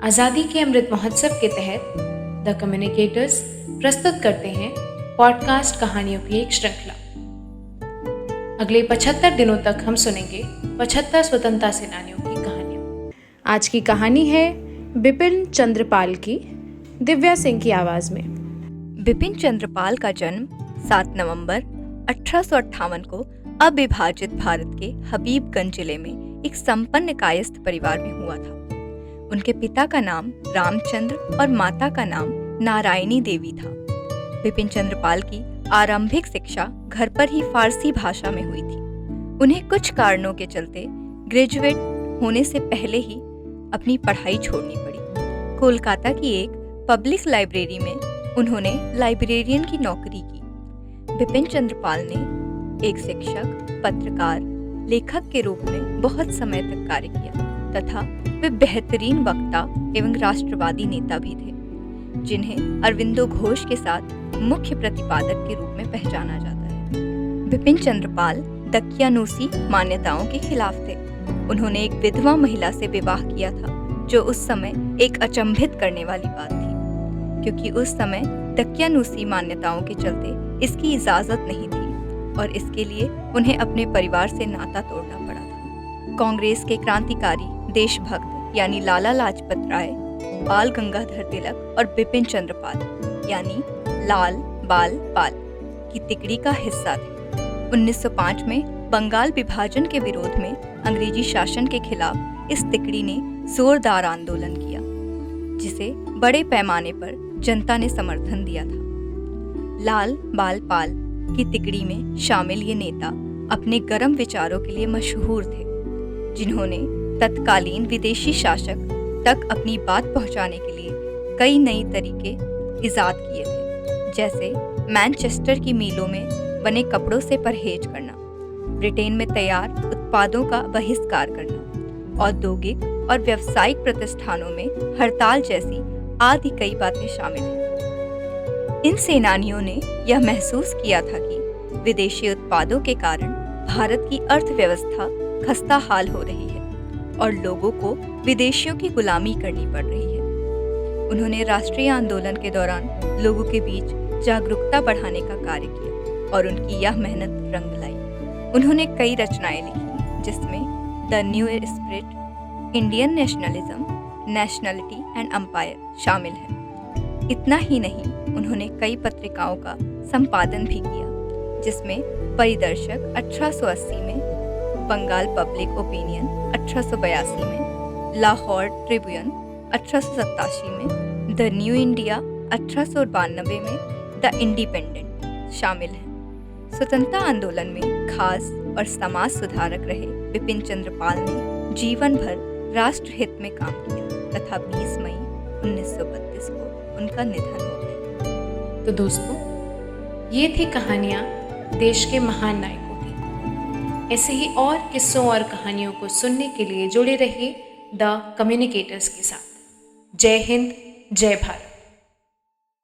आज़ादी के अमृत महोत्सव के तहत द कम्युनिकेटर्स प्रस्तुत करते हैं पॉडकास्ट कहानियों की एक श्रृंखला। अगले 75 दिनों तक हम सुनेंगे 75 स्वतंत्रता सेनानियों की कहानियाँ। आज की कहानी है बिपिन चंद्र पाल की, दिव्या सिंह की आवाज़ में। बिपिन चंद्र पाल का जन्म 7 नवंबर 1858 को अविभाजित भारत के हबीबगंज जिले में एक संपन्न कायस्थ परिवार में हुआ था। उनके पिता का नाम रामचंद्र और माता का नाम नारायणी देवी था। बिपिन चंद्र पाल की आरंभिक शिक्षा घर पर ही फारसी भाषा में हुई थी। उन्हें कुछ कारणों के चलते ग्रेजुएट होने से पहले ही अपनी पढ़ाई छोड़नी पड़ी। कोलकाता की एक पब्लिक लाइब्रेरी में उन्होंने लाइब्रेरियन की नौकरी की। बिपिन चंद्र पाल ने एक शिक्षक, पत्रकार, लेखक के रूप में बहुत समय तक कार्य किया तथा वे बेहतरीन वक्ता एवं राष्ट्रवादी नेता भी थे, जिन्हें अरविंदो घोष के साथ मुख्य प्रतिपादक के रूप में पहचाना जाता है। बिपिन चंद्र पाल दकियानूसी मान्यताओं के खिलाफ थे। उन्होंने एक विधवा महिला से विवाह किया था, जो उस समय एक अचंभित करने वाली बात थी, क्योंकि उस समय दकियानूसी मान्यताओं के चलते इसकी इजाजत नहीं थी और इसके लिए उन्हें अपने परिवार से नाता तोड़ना पड़ा था। कांग्रेस के क्रांतिकारी देशभक्त यानी लाला लाजपत राय, बाल गंगाधर तिलक और बिपिन चंद्र पाल यानी लाल बाल पाल की तिकड़ी का हिस्सा थे। 1905 में बंगाल विभाजन के विरोध में अंग्रेजी शासन के खिलाफ इस तिकड़ी ने जोरदार आंदोलन किया, जिसे बड़े पैमाने पर जनता ने समर्थन दिया था। लाल बाल पाल की तिकड़ी में शामिल ये नेता अपने गर्म विचारों के लिए मशहूर थे, जिन्होंने तत्कालीन विदेशी शासक तक अपनी बात पहुंचाने के लिए कई नई तरीके इजाद किए थे, जैसे मैनचेस्टर की मीलों में बने कपड़ों से परहेज करना, ब्रिटेन में तैयार उत्पादों का बहिष्कार करना, औद्योगिक और व्यावसायिक प्रतिष्ठानों में हड़ताल जैसी आदि कई बातें शामिल हैं। इन सेनानियों ने यह महसूस किया था कि विदेशी उत्पादों के कारण भारत की अर्थव्यवस्था खस्ता हाल हो रही है और लोगों को विदेशियों की गुलामी करनी पड़ रही है। उन्होंने राष्ट्रीय आंदोलन के दौरान लोगों के बीच जागरूकता बढ़ाने का कार्य किया और उनकी यह मेहनत रंग लाई। उन्होंने कई रचनाएं लिखी, जिसमें the new spirit, Indian nationalism, nationality and empire शामिल है। इतना ही नहीं, उन्होंने कई पत्रिकाओं का संपादन भी किया, जिसमें परिदर्शक 1880 में, बंगाल पब्लिक ओपिनियन 1882 में, लाहौर ट्रिब्यून 1887 में, द न्यू इंडिया 1892 में, द इंडिपेंडेंट शामिल हैं। स्वतंत्रता आंदोलन में खास और समाज सुधारक रहे बिपिन चंद्र पाल ने जीवन भर राष्ट्रहित में काम किया तथा 20 मई 1932 को उनका निधन हो गया। तो दोस्तों, ये थी कहानियाँ देश के महान नायकों की। ऐसे ही और किस्सों और कहानियों को सुनने के लिए जुड़े रहिए द कम्युनिकेटर्स के साथ। जय हिंद, जय भारत।